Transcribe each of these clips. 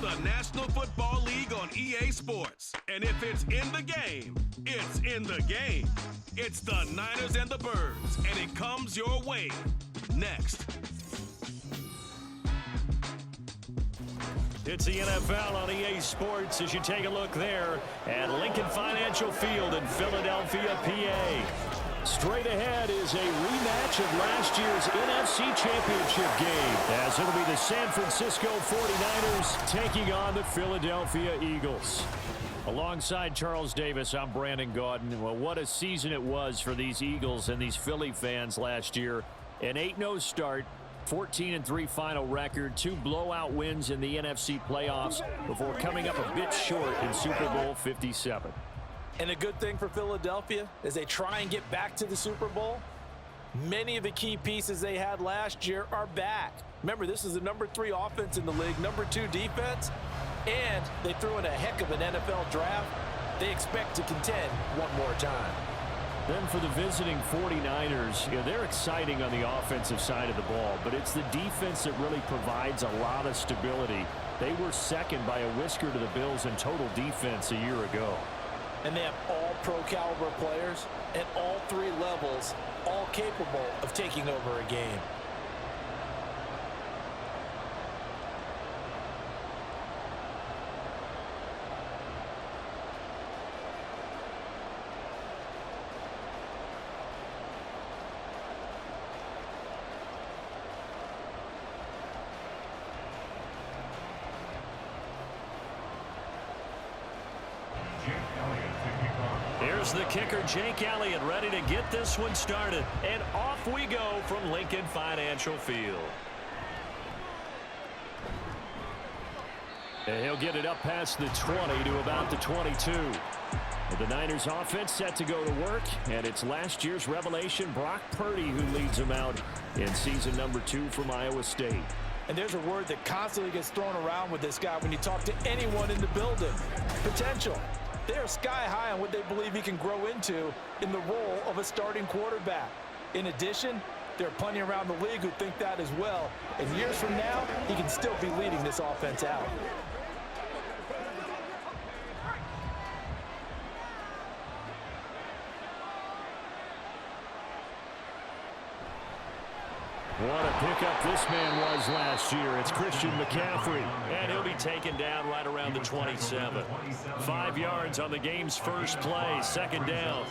the National Football League on EA Sports. And if it's in the game, it's in the game. It's the Niners and the Birds, and it comes your way next. It's the NFL on EA Sports as you take a look there at Lincoln Financial Field in Philadelphia, PA. Straight ahead is a rematch of last year's NFC Championship game, as it'll be the San Francisco 49ers taking on the Philadelphia Eagles. Alongside Charles Davis, I'm Brandon Gaudin. Well, what a season it was for these Eagles and these Philly fans last year. An 8-0 start, 14-3 final record, 2 blowout wins in the NFC playoffs before coming up a bit short in Super Bowl 57. And a good thing for Philadelphia is they try and get back to the Super Bowl. Many of the key pieces they had last year are back. Remember, this is the number 3 offense in the league, number 2 defense, and they threw in a heck of an NFL draft. They expect to contend one more time. Then for the visiting 49ers, they're exciting on the offensive side of the ball, but it's the defense that really provides a lot of stability. They were second by a whisker to the Bills in total defense a year ago. And they have all pro-caliber players at all 3 levels, all capable of taking over a game. Here's the kicker, Jake Elliott, ready to get this one started. And off we go from Lincoln Financial Field. And he'll get it up past the 20 to about the 22. The Niners offense set to go to work, and it's last year's revelation, Brock Purdy, who leads them out in season number 2 from Iowa State. And there's a word that constantly gets thrown around with this guy when you talk to anyone in the building. Potential. They are sky high on what they believe he can grow into in the role of a starting quarterback. In addition, there are plenty around the league who think that as well. And years from now, he can still be leading this offense out. What a pickup this man was last year. It's Christian McCaffrey, and he'll be taken down right around the 27. 5 yards on the game's first play, second down.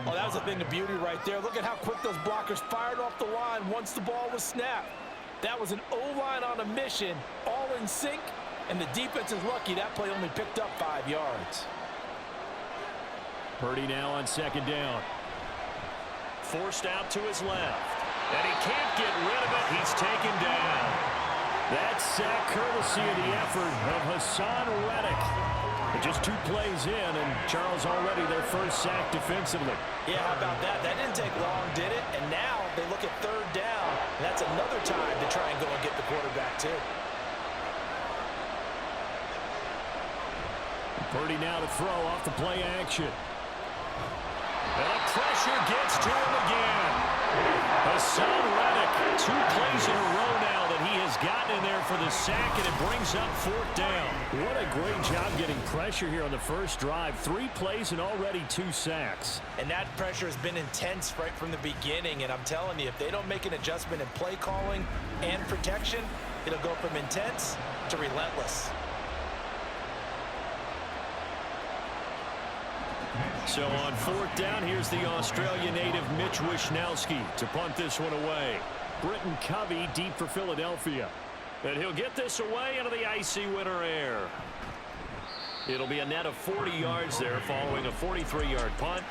Oh, that was a thing of beauty right there. Look at how quick those blockers fired off the line once the ball was snapped. That was an O-line on a mission, all in sync, and the defense is lucky that play only picked up 5 yards. Purdy now on second down. Forced out to his left. And he can't get rid of it. He's taken down. That sack courtesy of the effort of Hassan Reddick. Just 2 plays in, and Charles already their first sack defensively. Yeah, how about that? That didn't take long, did it? And now they look at third down. And that's another time to try and go and get the quarterback, too. Purdy now to throw off the play action. And the pressure gets to him again. Hassan Reddick, 2 plays in a row now that he has gotten in there for the sack, and it brings up 4th down. What a great job getting pressure here on the first drive. 3 plays and already 2 sacks. And that pressure has been intense right from the beginning, and I'm telling you, if they don't make an adjustment in play calling and protection, it'll go from intense to relentless. So on 4th down, here's the Australian native Mitch Wishnowsky to punt this one away. Britton Covey deep for Philadelphia. And he'll get this away into the icy winter air. It'll be a net of 40 yards there following a 43-yard punt,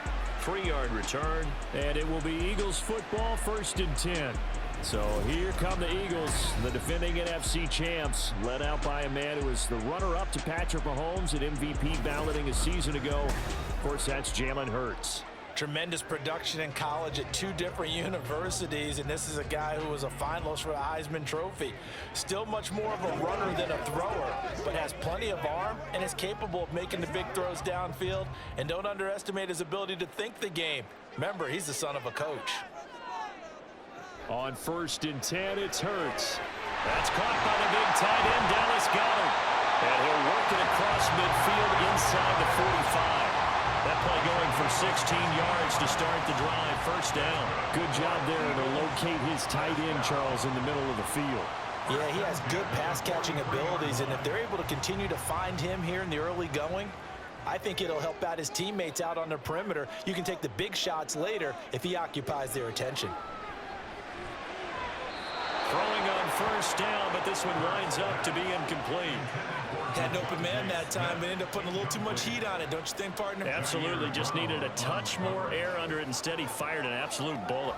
3-yard return, and it will be Eagles football, 1st and 10. So here come the Eagles, the defending NFC champs, led out by a man who was the runner-up to Patrick Mahomes at MVP balloting a season ago. Of course, that's Jalen Hurts. Tremendous production in college at 2 different universities, and this is a guy who was a finalist for the Heisman Trophy. Still much more of a runner than a thrower, but has plenty of arm and is capable of making the big throws downfield. And don't underestimate his ability to think the game. Remember, he's the son of a coach. On 1st and 10, it's Hurts. That's caught by the big tight end, Dallas Goedert. And he'll work it across midfield inside the 45. That play going for 16 yards to start the drive. First down. Good job there to locate his tight end, Charles, in the middle of the field. Yeah, he has good pass-catching abilities, and if they're able to continue to find him here in the early going, I think it'll help out his teammates out on the perimeter. You can take the big shots later if he occupies their attention. Throwing on first down, but this one winds up to be incomplete. Had an open man that time, but ended up putting a little too much heat on it, don't you think, partner? Absolutely, just needed a touch more air under it. Instead, he fired an absolute bullet.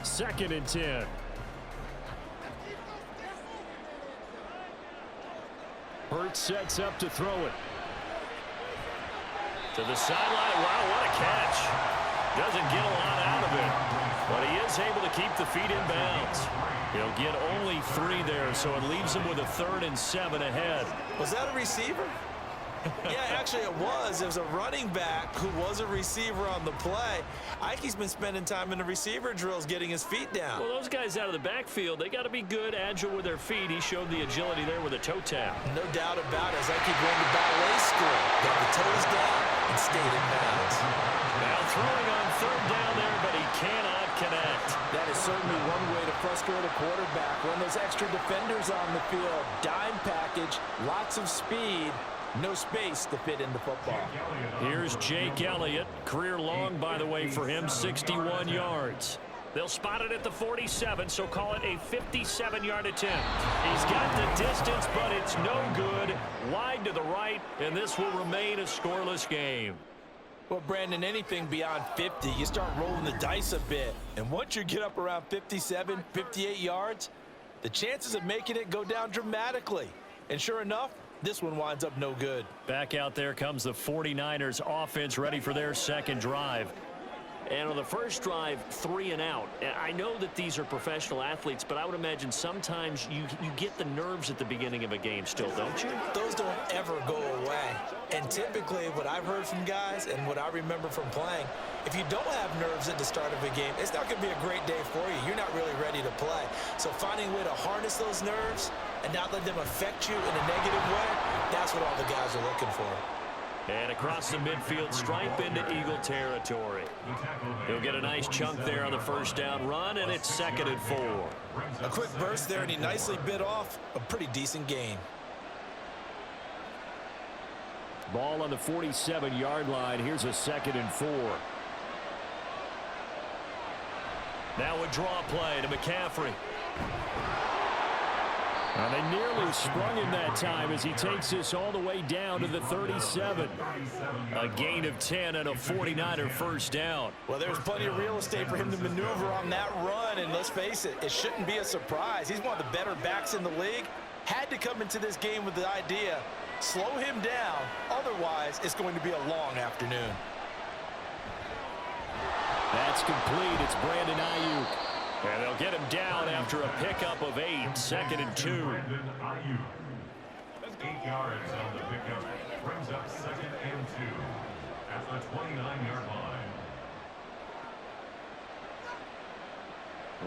2nd and 10. Hurts sets up to throw it. To the sideline. Wow, what a catch. Doesn't get a lot out of it, but he is able to keep the feet in bounds. He'll get only 3 there, so it leaves him with a 3rd and 7 ahead. Was that a receiver? Yeah, actually it was. It was a running back who was a receiver on the play. Ike's been spending time in the receiver drills getting his feet down. Well, those guys out of the backfield, they got to be good, agile with their feet. He showed the agility there with a toe tap. No doubt about it. As Ike going to ballet school, got the toes down and stayed in bounds. Now throwing on 3rd down there, but he cannot connect. That is certainly one way to frustrate a quarterback. When there's extra defenders on the field, dime package, lots of speed, no space to fit into football. Here's Jake Elliott. Career long, by the way, for him, 61 yards. They'll spot it at the 47, so call it a 57-yard attempt. He's got the distance, but it's no good. Wide to the right, and this will remain a scoreless game. Well, Brandon, anything beyond 50, you start rolling the dice a bit. And once you get up around 57, 58 yards, the chances of making it go down dramatically. And sure enough, this one winds up no good. Back out there comes the 49ers offense ready for their 2nd drive. And on the first drive, 3 and out. I know that these are professional athletes, but I would imagine sometimes you get the nerves at the beginning of a game still, don't you? Those don't ever go away. And typically what I've heard from guys and what I remember from playing, if you don't have nerves at the start of a game, it's not going to be a great day for you. You're not really ready to play. So finding a way to harness those nerves and not let them affect you in a negative way, that's what all the guys are looking for. And across the midfield, stripe into Eagle territory. He'll get a nice chunk there on the first down run, and it's 2nd and 4. A quick burst there, and he nicely bit off a pretty decent gain. Ball on the 47-yard line. Here's a 2nd and 4. Now a draw play to McCaffrey. Well, they nearly sprung him that time as he takes this all the way down to the 37. A gain of 10 and a 49er first down. Well, there's plenty of real estate for him to maneuver on that run, and let's face it, it shouldn't be a surprise. He's one of the better backs in the league. Had to come into this game with the idea, slow him down, otherwise it's going to be a long afternoon. That's complete. It's Brandon Ayuk. And they'll get him down after a pickup of 8, 2nd and 2. 8 yards on the pickup brings up 2nd and 2 at the 29-yard line.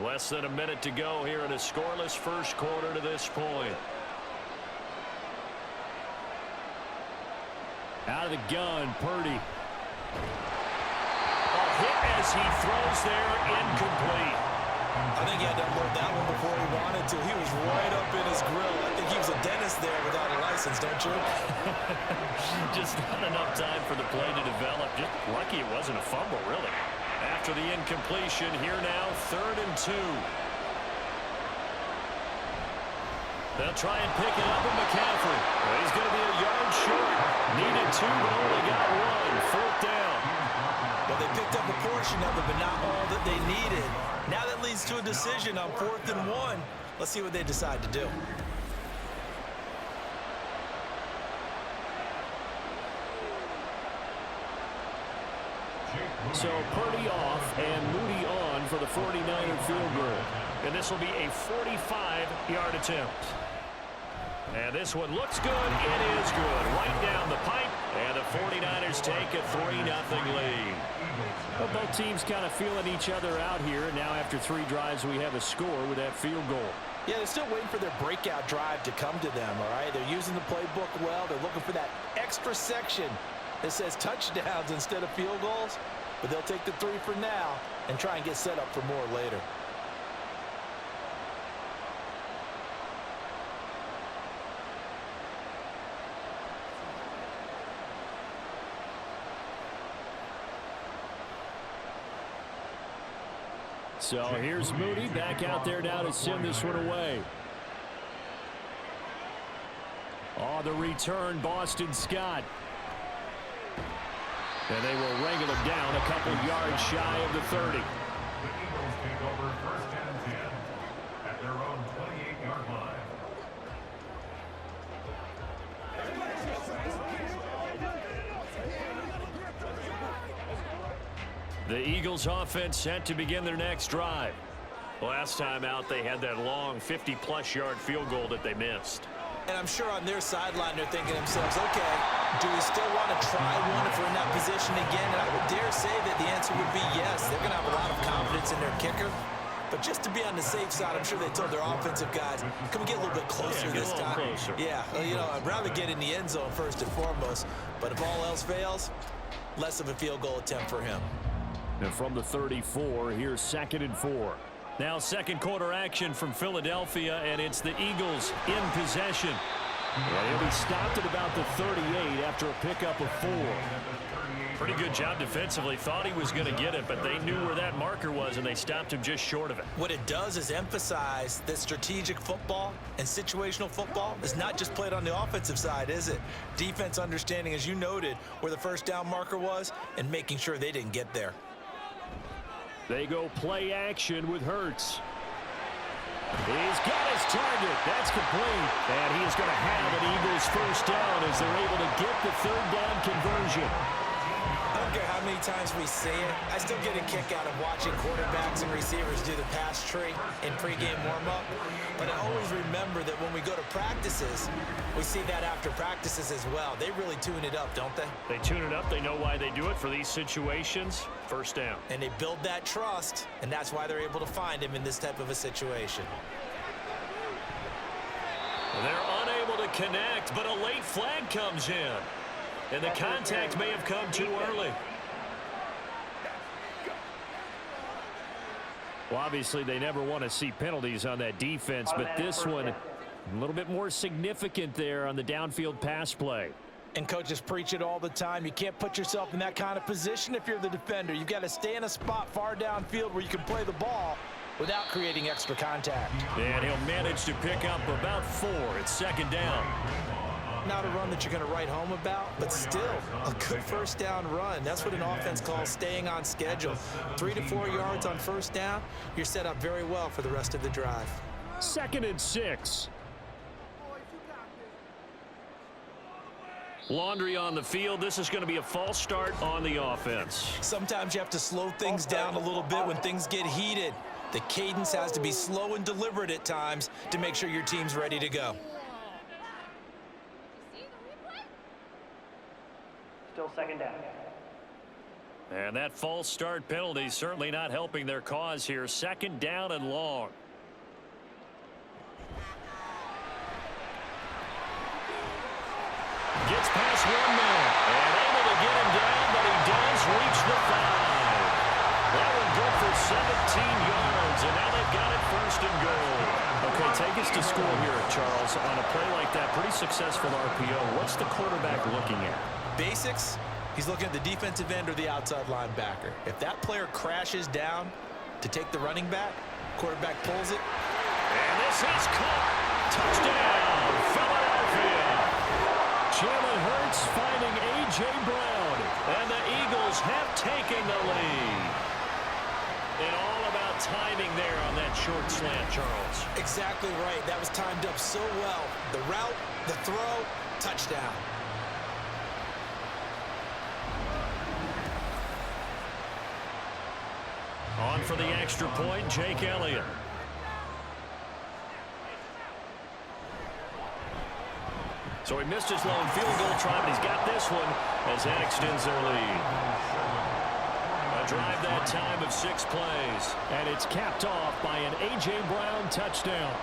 Less than a minute to go here in a scoreless first quarter to this point. Out of the gun, Purdy. A hit as he throws there, incomplete. I think he had to unload that one before he wanted to. He was right up in his grill. I think he was a dentist there without a license, don't you? Just not enough time for the play to develop. Just lucky it wasn't a fumble, really. After the incompletion, here now, 3rd and 2. They'll try and pick it up with McCaffrey. Well, he's going to be a yard short. Needed 2, but only got 1. 4th down. Well, they picked up a portion of it, but not all that they needed. Now that leads to a decision on 4th and 1. Let's see what they decide to do. So Purdy off and Moody on for the 49er field goal. And this will be a 45-yard attempt. And this one looks good. It is good. Right down the pipe. And the 49ers take a 3-0 lead. Well, both teams kind of feeling each other out here. And now after 3 drives, we have a score with that field goal. Yeah, they're still waiting for their breakout drive to come to them, all right? They're using the playbook well. They're looking for that extra section that says touchdowns instead of field goals. But they'll take the 3 for now and try and get set up for more later. So here's Moody back out there now to send this one away. Oh, the return, Boston Scott. And they will wrangle him down a couple yards shy of the 30. The Eagles take over first and 10 at their own 28-yard line. The Eagles offense set to begin their next drive. Last time out, they had that long 50-plus yard field goal that they missed. And I'm sure on their sideline they're thinking to themselves, okay, do we still want to try one if we're in that position again? And I would dare say that the answer would be yes. They're going to have a lot of confidence in their kicker. But just to be on the safe side, I'm sure they told their offensive guys, can we get a little bit closer this time? Closer. Yeah, well, you know, I'd rather get in the end zone first and foremost. But if all else fails, less of a field goal attempt for him. And from the 34, here's 2nd and 4. Now second quarter action from Philadelphia, and it's the Eagles in possession. Well, he'll be stopped at about the 38 after a pickup of 4. Pretty good job defensively. Thought he was going to get it, but they knew where that marker was, and they stopped him just short of it. What it does is emphasize that strategic football and situational football is not just played on the offensive side, is it? Defense understanding, as you noted, where the first down marker was and making sure they didn't get there. They go play action with Hurts. He's got his target. That's complete. And he is going to have an Eagles first down as they're able to get the 3rd down conversion. I don't care how many times we say it, I still get a kick out of watching quarterbacks and receivers do the pass tree in pregame warm-up. But I always remember that when we go to practices, we see that after practices as well. They really tune it up, don't they? They tune it up. They know why they do it for these situations. First down. And they build that trust, and that's why they're able to find him in this type of a situation. They're unable to connect, but a late flag comes in. And the contact may have come too early. Well, obviously, they never want to see penalties on that defense, but this one a little bit more significant there on the downfield pass play. And coaches preach it all the time. You can't put yourself in that kind of position if you're the defender. You've got to stay in a spot far downfield where you can play the ball without creating extra contact. And he'll manage to pick up about 4. It's 2nd down. Not a run that you're going to write home about, but still a good first down run. That's what an offense calls staying on schedule. 3 to 4 yards on first down, you're set up very well for the rest of the drive. 2nd and 6. Laundry on the field. This is going to be a false start on the offense. Sometimes you have to slow things down a little bit when things get heated. The cadence has to be slow and deliberate at times to make sure your team's ready to go. Still 2nd down. And that false start penalty certainly not helping their cause here. 2nd down and long. Gets past 1 man and able to get him down, but he does reach the 5. That one good for 17 yards, and now they've got it 1st and goal. Okay, take us to score here, Charles. On a play like that, pretty successful RPO. What's the quarterback looking at? Basics, he's looking at the defensive end or the outside linebacker. If that player crashes down to take the running back, quarterback pulls it. And this is caught. Touchdown, Philadelphia. Jalen Hurts finding A.J. Brown. And the Eagles have taken the lead. And all about timing there on that short slant, Charles. Exactly right. That was timed up so well. The route, the throw, touchdown. On for the extra point, Jake Elliott. So he missed his lone field goal try, but he's got this one as that extends their lead. A drive that time of 6 plays. And it's capped off by an A.J. Brown touchdown.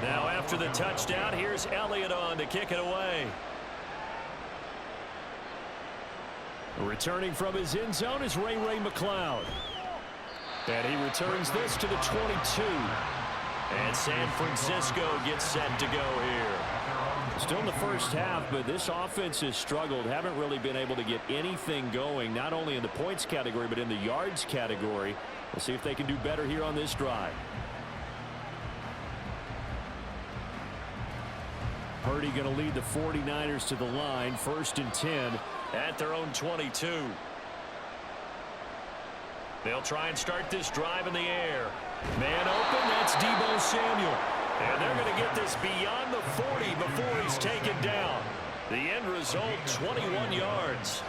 Now after the touchdown, here's Elliott on to kick it away. Returning from his end zone is Ray McCloud. And he returns this to the 22. And San Francisco gets set to go here. Still in the first half, but this offense has struggled. Haven't really been able to get anything going, not only in the points category, but in the yards category. We'll see if they can do better here on this drive. Purdy going to lead the 49ers to the line. 1st and 10 at their own 22. They'll try and start this drive in the air. Man open, that's Deebo Samuel. And they're going to get this beyond the 40 before he's taken down. The end result, 21 yards.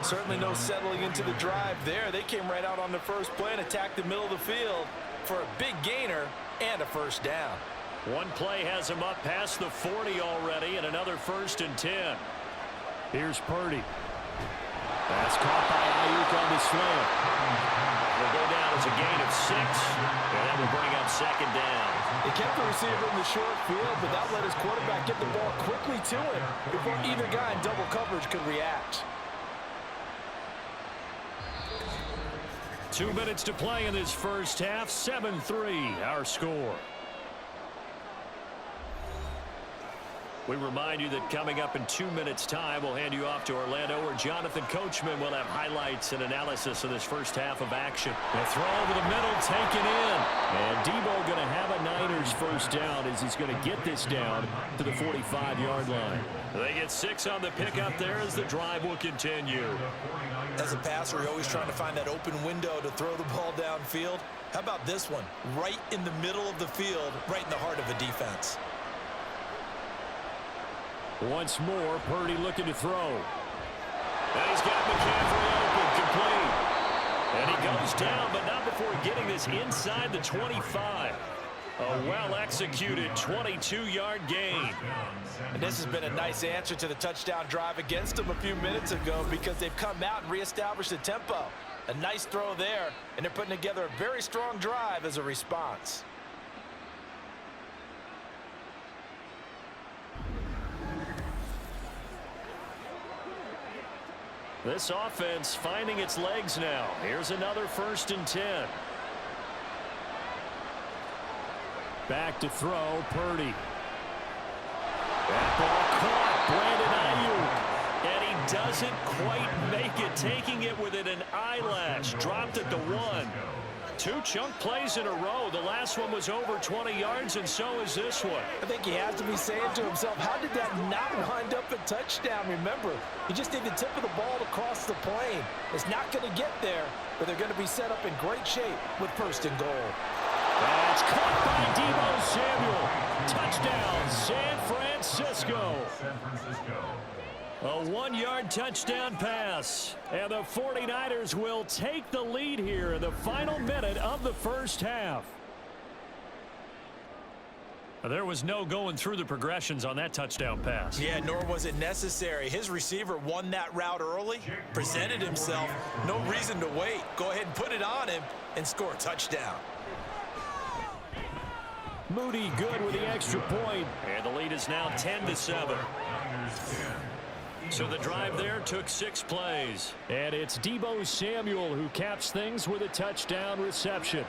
Certainly no settling into the drive there. They came right out on the first play and attacked the middle of the field for a big gainer and a first down. One play has him up past the 40 already, and another 1st and 10. Here's Purdy. That's caught by Ayuk on the slant. Will go down as a gain of 6, and that will bring up 2nd down. They kept the receiver in the short field, but that let his quarterback get the ball quickly to him before either guy in double coverage could react. 2 minutes to play in this first half. 7-3 our score. We remind you that coming up in 2 minutes' time, we'll hand you off to Orlando, where Jonathan Coachman will have highlights and analysis of this first half of action. The throw over the middle, taken in. And Deebo going to have a Niners first down as he's going to get this down to the 45-yard line. They get 6 on the pickup there as the drive will continue. As a passer, you're always trying to find that open window to throw the ball downfield. How about this one? Right in the middle of the field, right in the heart of the defense. Once more, Purdy looking to throw. And he's got McCaffrey open, complete. And he goes down, but not before getting this inside the 25. A well-executed 22-yard gain. And this has been a nice answer to the touchdown drive against them a few minutes ago, because they've come out and reestablished the tempo. A nice throw there, and they're putting together a very strong drive as a response. This offense finding its legs now. Here's another 1st and 10. Back to throw, Purdy. That ball caught, Brandon Ayuk. And he doesn't quite make it, taking it within an eyelash. Dropped at the 1. 2 chunk plays in a row. The last one was over 20 yards, and so is this one. I think he has to be saying to himself, how did that not wind up a touchdown? Remember, you just need the tip of the ball to cross the plane. It's not going to get there, but they're going to be set up in great shape with 1st and goal. That's caught by Deebo Samuel. Touchdown, San Francisco. A 1-yard touchdown pass. And the 49ers will take the lead here in the final minute of the first half. There was no going through the progressions on that touchdown pass. Yeah, nor was it necessary. His receiver won that route early, presented himself. No reason to wait. Go ahead and put it on him and score a touchdown. Moody good with the extra point. And the lead is now 10-7. So the drive there took 6 plays. And it's Deebo Samuel who caps things with a touchdown reception.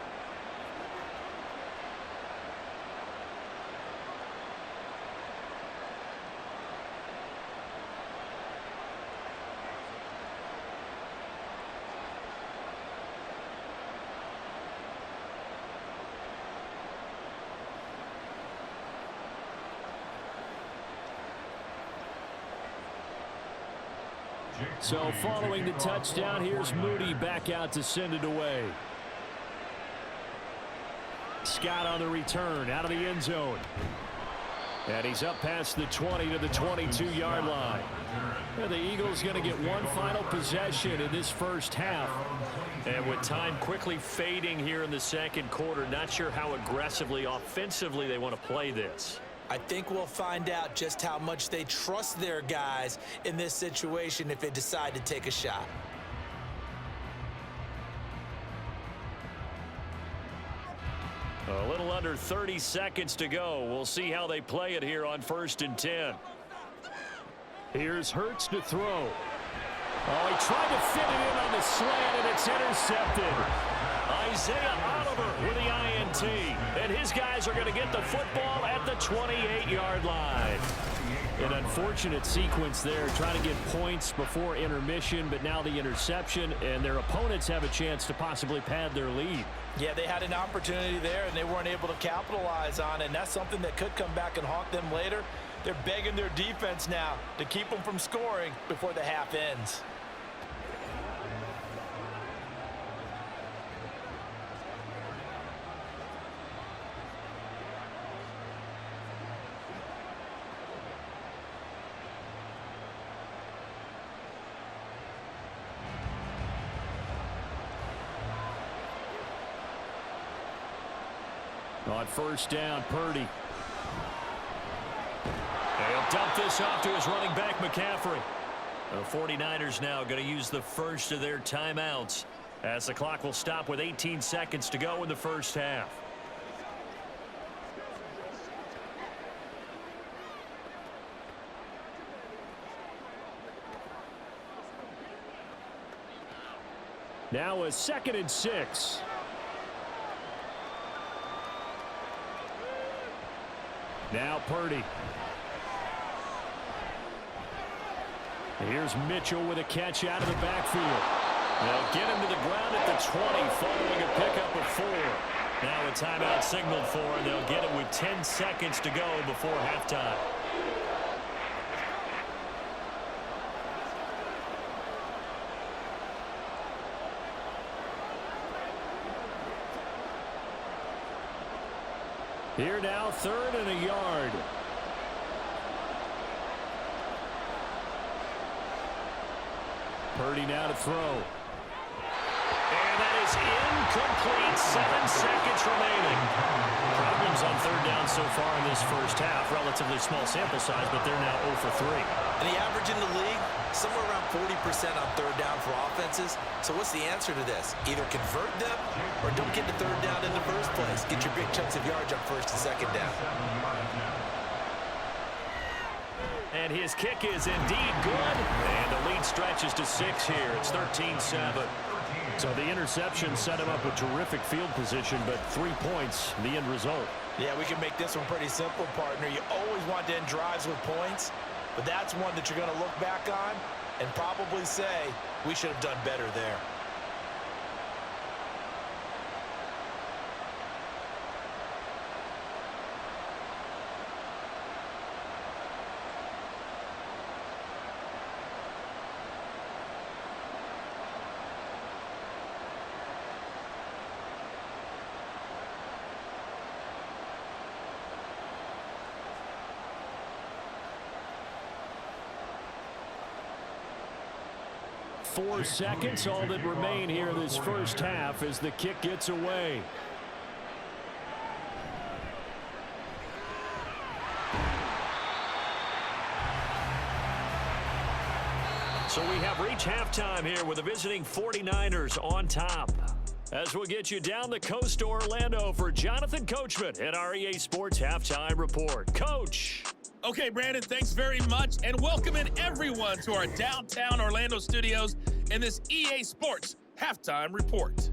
So following the touchdown, here's Moody back out to send it away. Scott on the return out of the end zone. And he's up past the 20 to the 22-yard line. And the Eagles going to get one final possession in this first half. And with time quickly fading here in the second quarter, not sure how aggressively, offensively they want to play this. I think we'll find out just how much they trust their guys in this situation if they decide to take a shot. A little under 30 seconds to go. We'll see how they play it here on 1st and 10. Here's Hurts to throw. Oh, he tried to fit it in on the slant, and it's intercepted. Isaiah Oliver with the INT. And his guys are going to get the football at the 28-yard line. An unfortunate sequence there, trying to get points before intermission, but now the interception, and their opponents have a chance to possibly pad their lead. Yeah, they had an opportunity there, and they weren't able to capitalize on it, and that's something that could come back and haunt them later. They're begging their defense now to keep them from scoring before the half ends. On 1st down, Purdy. He'll dump this off to his running back, McCaffrey. The 49ers now going to use the first of their timeouts as the clock will stop with 18 seconds to go in the first half. Now a 2nd and 6. Now Purdy. Here's Mitchell with a catch out of the backfield. They'll get him to the ground at the 20 following a pickup of 4. Now a timeout signaled for, and they'll get him with 10 seconds to go before halftime. Here now, 3rd and a yard. Purdy now to throw. And that is incomplete. 7 seconds remaining. Problems on 3rd down so far in this first half. Relatively small sample size, but they're now 0 for 3. And the average in the league, somewhere around 40% on 3rd down for offenses. So what's the answer to this? Either convert them or don't get to 3rd down in the first place. Get your big chunks of yards on 1st and 2nd down. And his kick is indeed good. And the lead stretches to 6 here. It's 13-7. So the interception set him up with terrific field position, but 3 points, the end result. Yeah, we can make this one pretty simple, partner. You always want to end drives with points, but that's one that you're going to look back on and probably say, we should have done better there. Four seconds, all that remain here this first half as the kick gets away. So we have reached halftime here with the visiting 49ers on top. As we'll get you down the coast to Orlando for Jonathan Coachman at our EA Sports Halftime Report. Coach. Okay, Brandon, thanks very much, and welcome in everyone to our downtown Orlando studios in this EA Sports Halftime Report.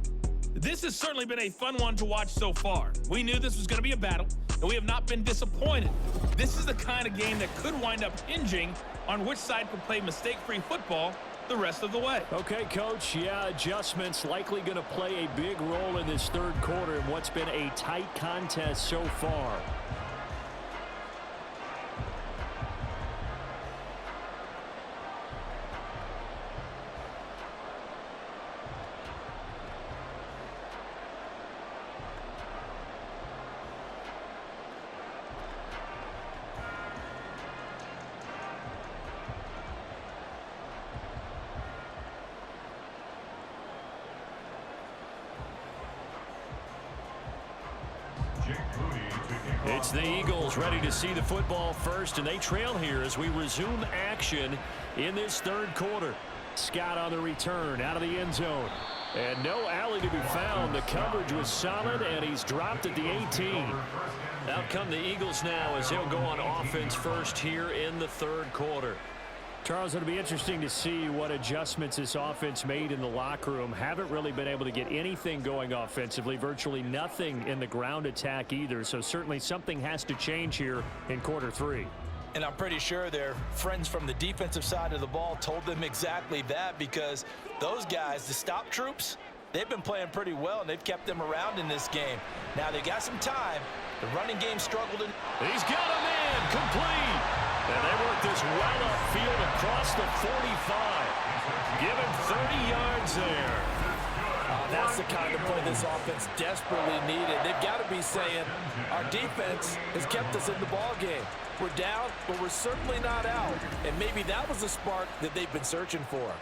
This has certainly been a fun one to watch so far. We knew this was going to be a battle, and we have not been disappointed. This is the kind of game that could wind up hinging on which side can play mistake-free football the rest of the way. Okay, Coach, yeah, adjustments likely going to play a big role in this third quarter in what's been a tight contest so far. It's the Eagles ready to see the football first, and they trail here as we resume action in this third quarter. Scott on the return out of the end zone. And no alley to be found. The coverage was solid, and he's dropped at the 18. Out come the Eagles now as he'll go on offense first here in the third quarter. Charles, it'll be interesting to see what adjustments this offense made in the locker room. Haven't really been able to get anything going offensively, virtually nothing in the ground attack either. So certainly something has to change here in quarter three. And I'm pretty sure their friends from the defensive side of the ball told them exactly that, because those guys, the stop troops, they've been playing pretty well, and they've kept them around in this game. Now they got some time. The running game struggled. He's got a man complete. And they work this well upfield across the 45. Give him 30 yards there. That's the kind of play this offense desperately needed. They've got to be saying, our defense has kept us in the ball game. We're down, but we're certainly not out. And maybe that was the spark that they've been searching for.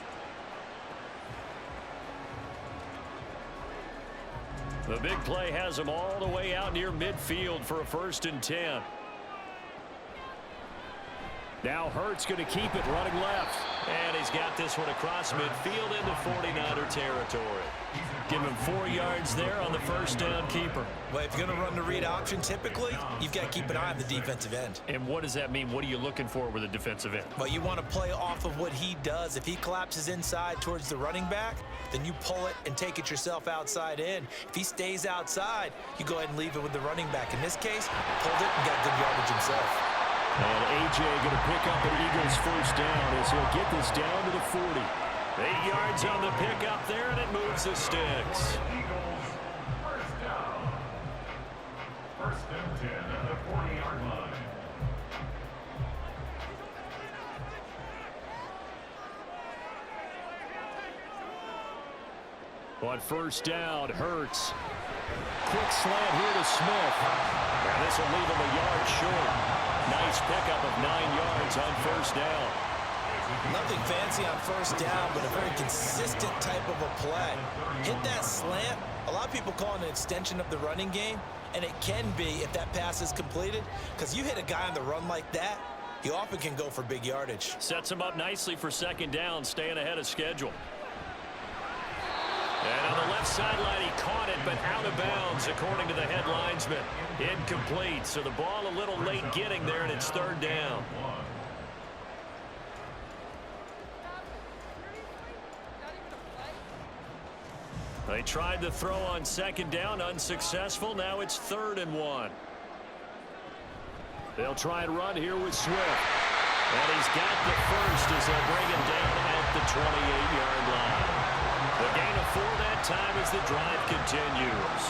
The big play has him all the way out near midfield for a 1st and 10. Now Hurts going to keep it running left. And he's got this one across midfield into 49er territory. Give him 4 yards there on the first down keeper. Well, if you're going to run the read option, typically, you've got to keep an eye on the defensive end. And what does that mean? What are you looking for with a defensive end? Well, you want to play off of what he does. If he collapses inside towards the running back, then you pull it and take it yourself outside in. If he stays outside, you go ahead and leave it with the running back. In this case, pulled it and got good yardage himself. And A.J. going to pick up an Eagles first down as he'll get this down to the 40. 8 yards on the pickup there, and it moves the sticks. Eagles, first down. 1st and 10 at the 40-yard line. On first down, Hurts. Quick slant here to Smith. And this will leave him a yard short. Nice pickup of 9 yards on first down. Nothing fancy on first down, but a very consistent type of a play. Hit that slant. A lot of people call it an extension of the running game, and it can be if that pass is completed, because you hit a guy on the run like that, you often can go for big yardage. Sets him up nicely for 2nd down, staying ahead of schedule. And on the left sideline, he caught it, but out of bounds, according to the head linesman. Incomplete, so the ball a little late getting there, and it's 3rd down. They tried to throw on 2nd down, unsuccessful. Now it's 3rd and 1. They'll try and run here with Swift. And he's got the first as they'll bring him down at the 28-yard line. The gain of 4 that time as the drive continues.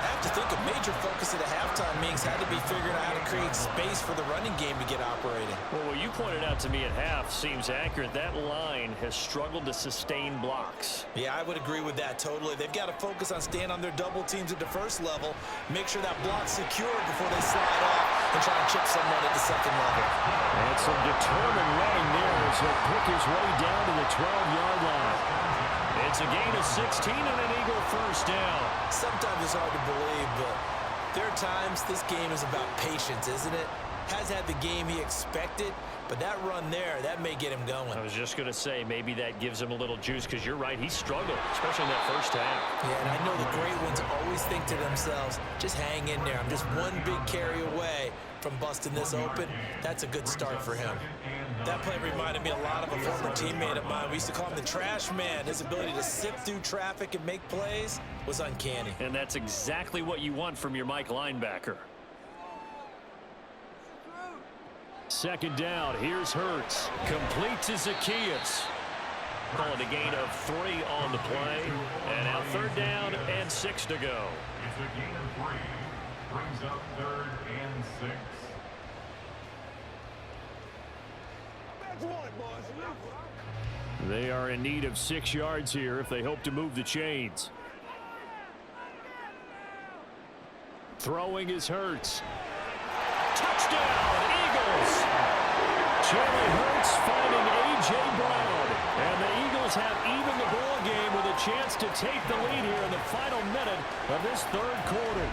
I have to think a major focus of the halftime meetings had to be figuring out how to create space for the running game to get operating. Well, what you pointed out to me at half seems accurate. That line has struggled to sustain blocks. Yeah, I would agree with that totally. They've got to focus on staying on their double teams at the first level, make sure that block's secured before they slide off and try and chip someone at the 2nd level. And some determined running there as he'll pick his way down to the 12-yard line. It's a gain of 16 and an Eagle first down. Sometimes it's hard to believe, but there are times this game is about patience, isn't it? Has had the game he expected, but that run there, that may get him going. I was just going to say, maybe that gives him a little juice, because you're right, he struggled, especially in that first half. Yeah, and I know the great ones always think to themselves, just hang in there. I'm just one big carry away from busting this open. That's a good start for him. That play reminded me a lot of a former teammate of mine. We used to call him the trash man. His ability to sift through traffic and make plays was uncanny. And that's exactly what you want from your Mike linebacker. 2nd down, here's Hurts. Complete to Zacchaeus. Calling a gain of 3 on the play. And now 3rd down and 6 to go. It's a gain of 3. Brings up 3rd and 6. They are in need of 6 yards here if they hope to move the chains. Throwing is Hurts. Touchdown, Eagles! Jalen Hurts finding A.J. Brown. And the Eagles have even the ball game with a chance to take the lead here in the final minute of this 3rd quarter.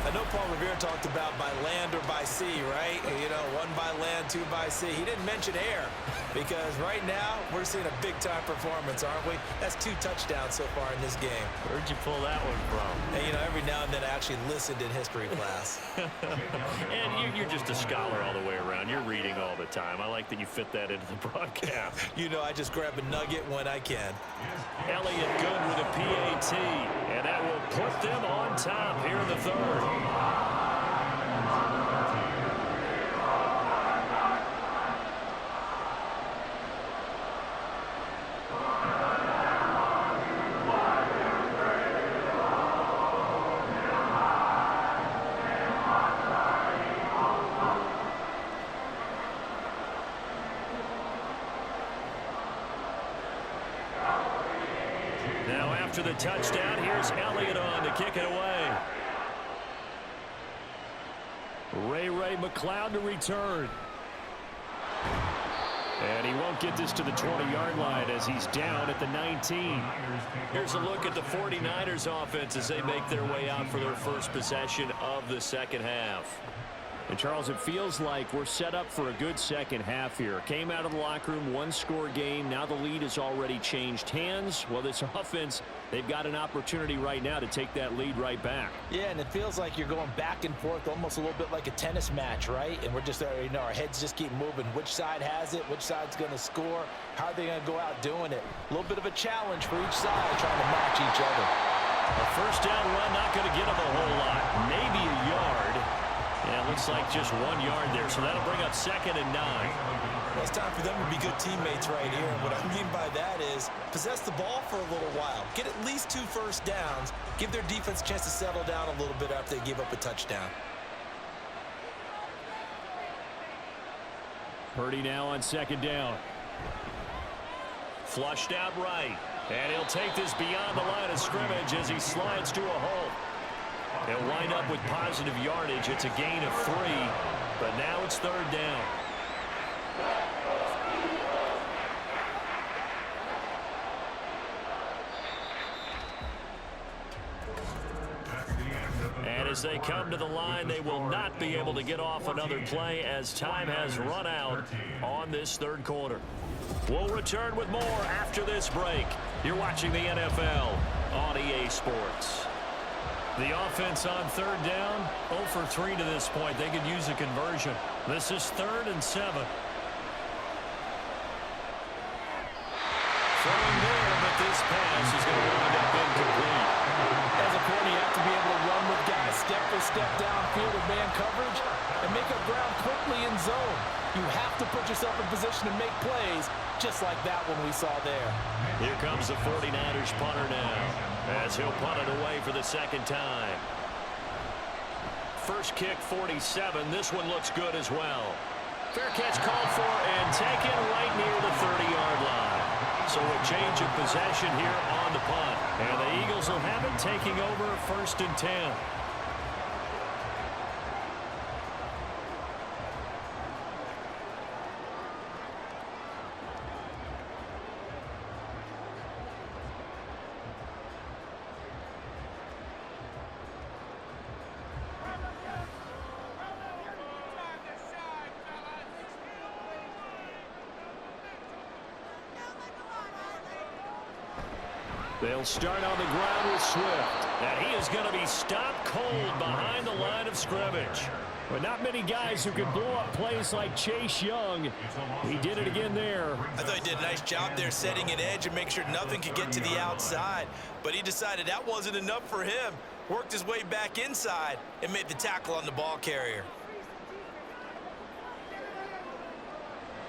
I know Paul Revere talked about by land or by sea, right? You know, 1 by land, 2 by sea. He didn't mention air because right now we're seeing a big-time performance, aren't we? That's 2 touchdowns so far in this game. Where'd you pull that one from? And, you know, every now and then I actually listened in history class. And you're just a scholar all the way around. You're reading all the time. I like that you fit that into the broadcast. You know, I just grab a nugget when I can. Elliott good with a PAT, and that will put them on top here in the 3rd. Now after the touchdown, here's Elliott on to kick it away. Ray McLeod to return. And he won't get this to the 20-yard line as he's down at the 19. Here's a look at the 49ers offense as they make their way out for their first possession of the second half. And Charles, it feels like we're set up for a good second half here. Came out of the locker room, 1-score game. Now the lead has already changed hands. Well, this offense, they've got an opportunity right now to take that lead right back. Yeah, and it feels like you're going back and forth, almost a little bit like a tennis match, right? And we're just, you know, our heads just keep moving. Which side has it? Which side's going to score? How are they going to go out doing it? A little bit of a challenge for each side, trying to match each other. A first down run, not going to get them a whole lot. Maybe a yard. Yeah, it looks like just 1 yard there, so that'll bring up 2nd and 9. Well, it's time for them to be good teammates right here. And what I mean by that is possess the ball for a little while. Get at least 2 first downs. Give their defense a chance to settle down a little bit after they give up a touchdown. Purdy now on 2nd down. Flushed out right. And he'll take this beyond the line of scrimmage as he slides to a hole. They'll wind up with positive yardage. It's a gain of 3, but now it's 3rd down. And as they come to the line, they will not be able to get off another play as time has run out on this 3rd quarter. We'll return with more after this break. You're watching the NFL on EA Sports. The offense on 3rd down, 0 for 3 to this point. They could use a conversion. This is 3rd and 7. Throwing there, but this pass is going to wind up incomplete. As a corner, you have to be able to run with guys step for step downfield with man coverage and make up ground quickly in zone. You have to put yourself in position to make plays, just like that one we saw there. Here comes the 49ers punter now, as he'll punt it away for the 2nd time. First kick, 47. This one looks good as well. Fair catch called for and taken right near the 30-yard line. So a change of possession here on the punt. And the Eagles will have it taking over 1st and 10. They'll start on the ground with Swift. And he is going to be stopped cold behind the line of scrimmage. But not many guys who can blow up plays like Chase Young. He did it again there. I thought he did a nice job there setting an edge and make sure nothing could get to the outside. But he decided that wasn't enough for him. Worked his way back inside and made the tackle on the ball carrier.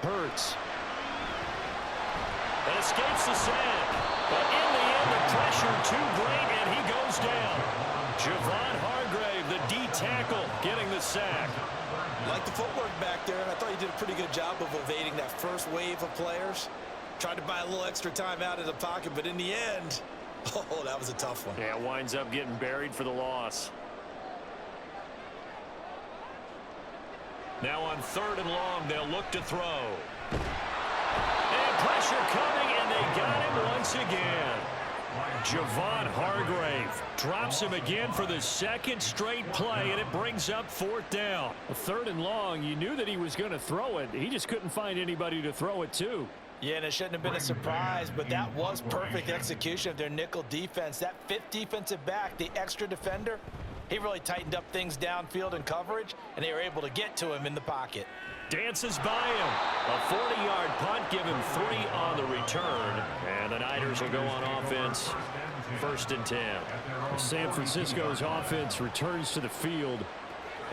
Hurts. And escapes the sack. But in the end, the pressure too great, and he goes down. Javon Hargrave, the D tackle, getting the sack. Like the footwork back there, and I thought he did a pretty good job of evading that first wave of players. Tried to buy a little extra time out of the pocket, but in the end, oh, that was a tough one. Yeah, winds up getting buried for the loss. Now on 3rd and long, they'll look to throw. And pressure coming, and they got him once again. Javon Hargrave, Drops him again for the second straight play, and it brings up 4th down. A 3rd and long, you knew that he was going to throw it. He just couldn't find anybody to throw it to. Yeah, and it shouldn't have been a surprise, but that was perfect execution of their nickel defense. That 5th defensive back, the extra defender, he really tightened up things downfield in coverage, and they were able to get to him in the pocket. Dances by him. A 40-yard punt, give him 3 on the return. And the Niners will go on offense, 1st and 10. San Francisco's offense returns to the field.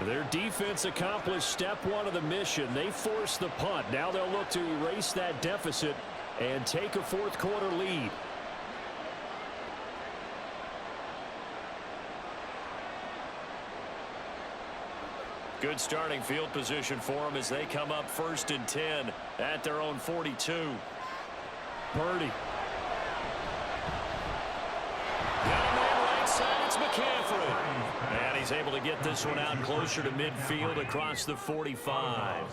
Their defense accomplished step 1 of the mission. They forced the punt. Now they'll look to erase that deficit and take a 4th quarter lead. Good starting field position for them as they come up 1st and 10 at their own 42. Purdy. Got a man right side. It's McCaffrey. And he's able to get this one out closer to midfield across the 45.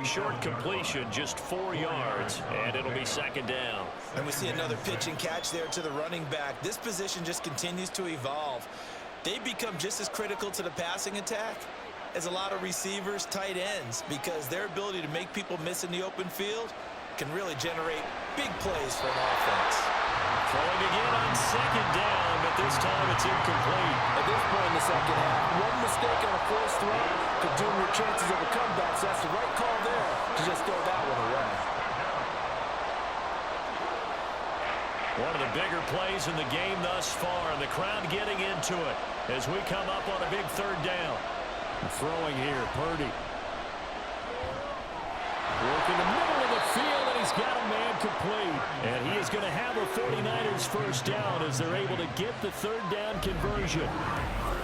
Short completion, just 4 yards, and it'll be 2nd down. And we see another pitch and catch there to the running back. This position just continues to evolve. They become just as critical to the passing attack as a lot of receivers, tight ends, because their ability to make people miss in the open field can really generate big plays for an offense. Throwing again on 2nd down, but this time it's incomplete. At this point in the second half, one mistake on a forced throw could doom your chances of a comeback, so that's the right call there to just throw that one away. One of the bigger plays in the game thus far, and the crowd getting into it as we come up on a big 3rd down. Throwing here, Purdy. Working the middle of the field, and he's got a man complete. And he is going to have a 49ers 1st down as they're able to get the 3rd down conversion.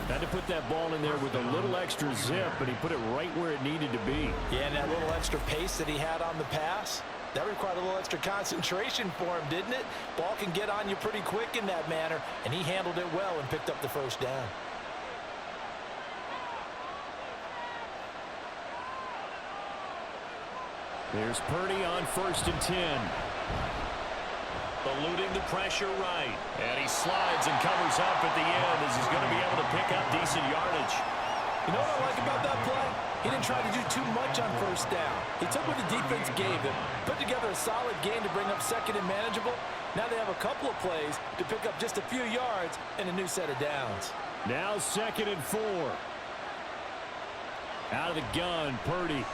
Had to put that ball in there with a little extra zip, but he put it right where it needed to be. Yeah, and that little extra pace that he had on the pass, that required a little extra concentration for him, didn't it? Ball can get on you pretty quick in that manner, and he handled it well and picked up the 1st down. Here's Purdy on 1st and 10. Eluding the pressure right. And he slides and covers up at the end as he's going to be able to pick up decent yardage. You know what I like about that play? He didn't try to do too much on 1st down. He took what the defense gave him, put together a solid game to bring up 2nd and manageable. Now they have a couple of plays to pick up just a few yards and a new set of downs. Now 2nd and 4. Out of the gun, Purdy.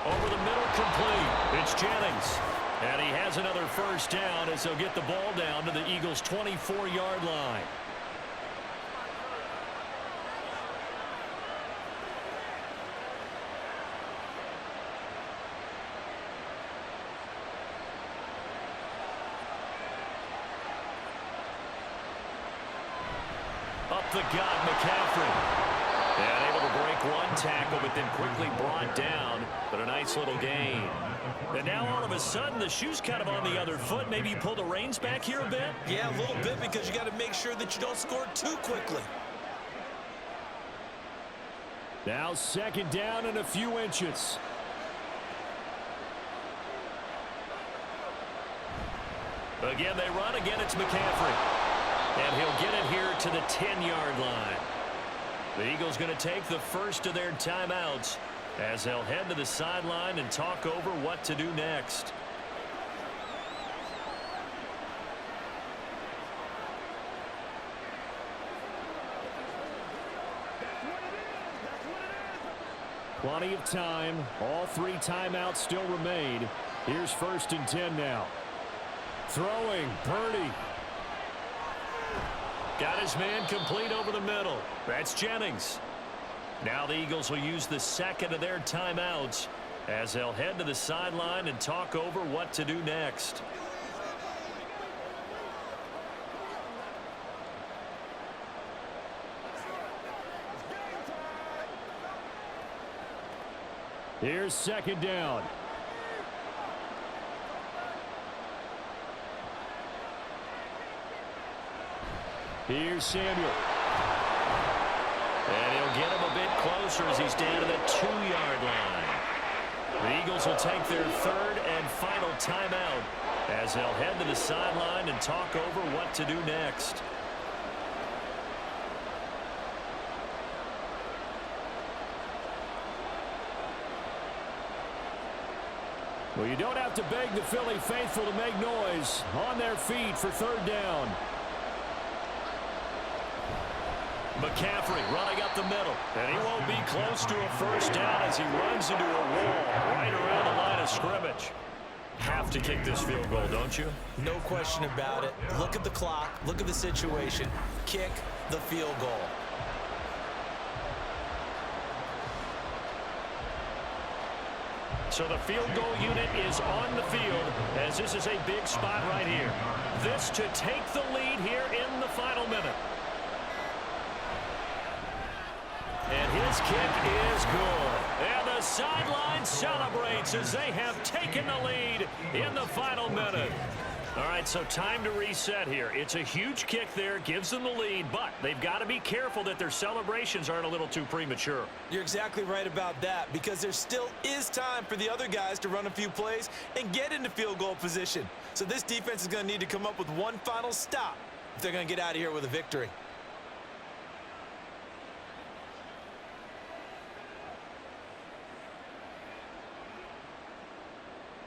Over the middle, complete. It's Jennings. And he has another 1st down as they'll get the ball down to the Eagles' 24-yard line. Up the gut, McCaffrey. And able to break one tackle, but then quickly brought down. But a nice little gain. And now all of a sudden, the shoe's kind of on the other foot. Maybe you pull the reins back here a bit? Yeah, a little bit, because you got to make sure that you don't score too quickly. Now 2nd down and a few inches. Again, they run. Again, it's McCaffrey. And he'll get it here to the 10-yard line. The Eagles going to take the 1st of their timeouts as they'll head to the sideline and talk over what to do next. Plenty of time. All 3 timeouts still remain. Here's 1st and 10 now. Throwing, Purdy. Got his man complete over the middle. That's Jennings. Now the Eagles will use the 2nd of their timeouts as they'll head to the sideline and talk over what to do next. Here's 2nd down. Here's Samuel. And he'll get him a bit closer as he's down to the 2-yard line. The Eagles will take their 3rd and final timeout as they'll head to the sideline and talk over what to do next. Well, you don't have to beg the Philly faithful to make noise. On their feet for third down. McCaffrey running up the middle. And he won't be close to a first down as he runs into a wall right around the line of scrimmage. Have to kick this field goal, don't you? No question about it. Look at the clock. Look at the situation. Kick the field goal. So the field goal unit is on the field as this is a big spot right here. This to take the lead here in the final minute. And his kick is good. And the sideline celebrates as they have taken the lead in the final minute. All right, so time to reset here. It's a huge kick there, gives them the lead, but they've got to be careful that their celebrations aren't a little too premature. You're exactly right about that, because there still is time for the other guys to run a few plays and get into field goal position. So this defense is going to need to come up with one final stop if they're going to get out of here with a victory.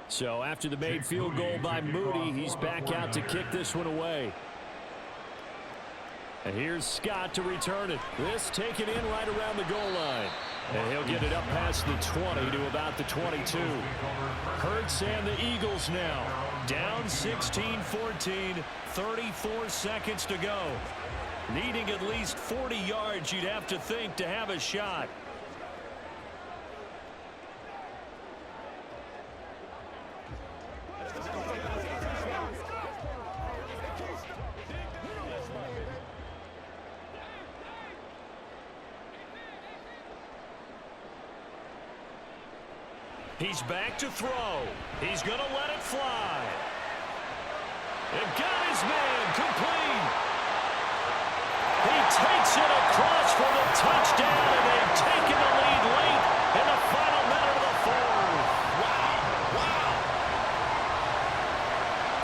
So after the made field goal by Moody, he's back out to kick this one away. And here's Scott to return it. This taken in right around the goal line. And he'll get it up past the 20 to about the 22. Hurts and the Eagles now. Down 16-14, 34 seconds to go. Needing at least 40 yards, you'd have to think, to have a shot. He's back to throw. He's going to let it fly. And got his man complete. He takes it across for the touchdown, and they've taken the lead late in the final minute of the fourth. Wow.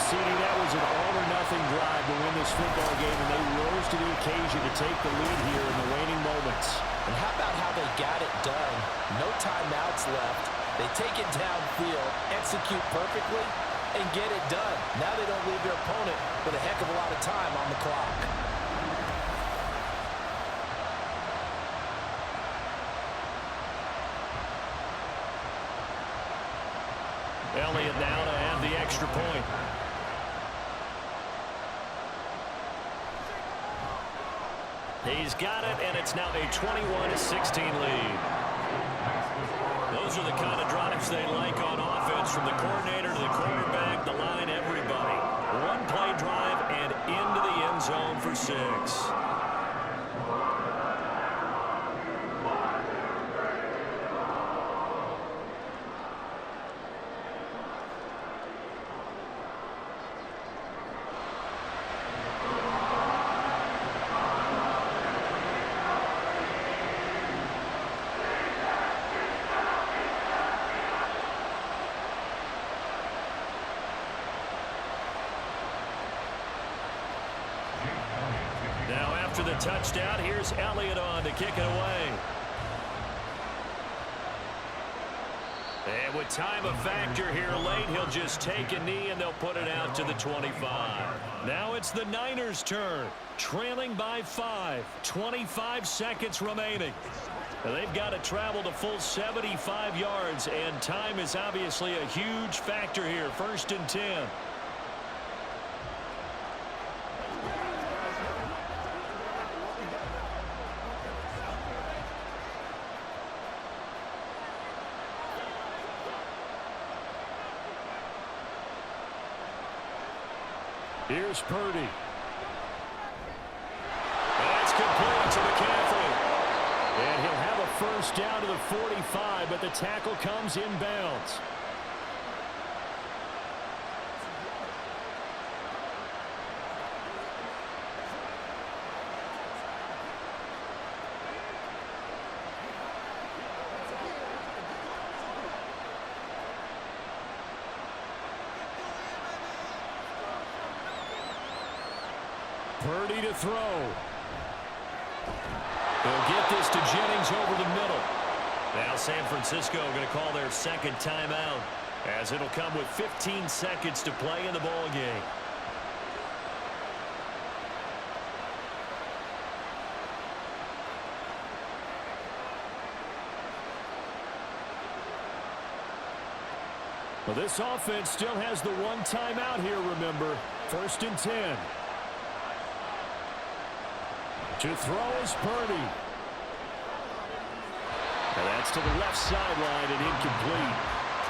CD, that was an all-or-nothing drive to win this football game, and they rose to the occasion to take the lead here in the waning moments. And how about how they got it done? No timeouts left. They take it downfield, execute perfectly, and get it done. Now they don't leave their opponent with a heck of a lot of time on the clock. Elliott now to add the extra point. He's got it, and it's now a 21-16 lead. Those are the kind of drives they like on offense, from the coordinator to the quarterback, the line, everybody. One play drive and into the end zone for 6. After the touchdown, here's Elliott on to kick it away. And with time a factor here late, he'll just take a knee and they'll put it out to the 25. Now it's the Niners' turn, trailing by 5, 25 seconds remaining. Now they've got to travel the full 75 yards, and time is obviously a huge factor here. 1st and 10. Here's Purdy. That's complete to McCaffrey. And he'll have a first down to the 45, but the tackle comes inbounds. Purdy to throw. They'll get this to Jennings over the middle. Now San Francisco going to call their second timeout. as it'll come with 15 seconds to play in the ball game. Well, this offense still has the one timeout here, remember. 1st and 10. To throw is Purdy. And that's to the left sideline and incomplete.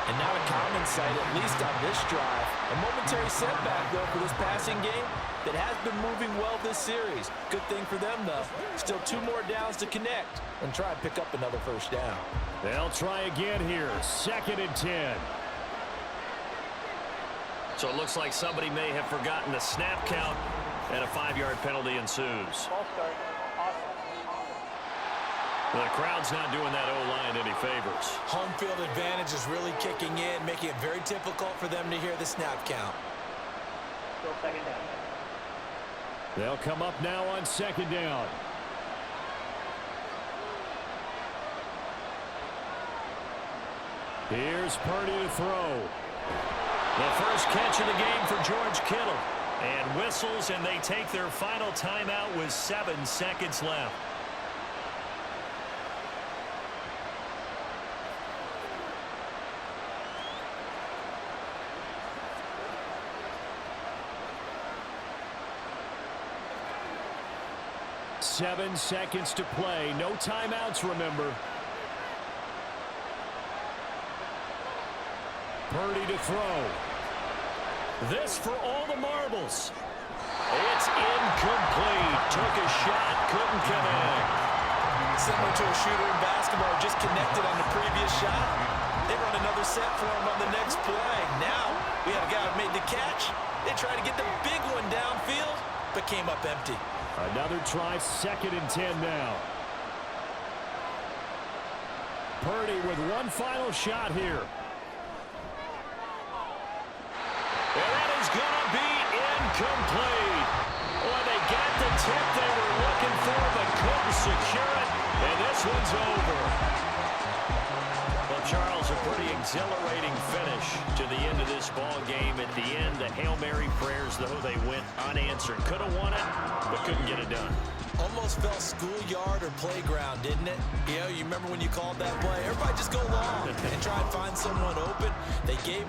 And not a common sight, at least on this drive. A momentary setback, though, for this passing game that has been moving well this series. Good thing for them, though. Still 2 more downs to connect and try and pick up another 1st down. They'll try again here. 2nd and 10. So it looks like somebody may have forgotten the snap count, and a 5-yard penalty ensues. The crowd's not doing that O-line any favors. Home field advantage is really kicking in, making it very difficult for them to hear the snap count. Still 2nd down. They'll come up now on 2nd down. Here's Purdy to throw. The first catch of the game for George Kittle. And whistles, and they take their final timeout with 7 seconds left. Seven seconds to play. No timeouts, remember. Purdy to throw. This for all the marbles. It's incomplete. Took a shot, couldn't connect. Similar to a shooter in basketball, just connected on the previous shot. They run another set for him on the next play. Now, we have a guy who made the catch. They tried to get the big one downfield, but came up empty. Another try, 2nd and 10 now. Purdy with one final shot here. And that is going to be incomplete. Boy, they got the tip they were looking for, but couldn't secure it. And this one's over. Well, Charles, a pretty exhilarating finish to the end of this ball game. At the end, the Hail Mary prayers, though, they went unanswered. Could have won it, but couldn't get it done. Almost felt schoolyard or playground, didn't it? You know, you remember when you called that play? Everybody just go long and try and find someone open. They gave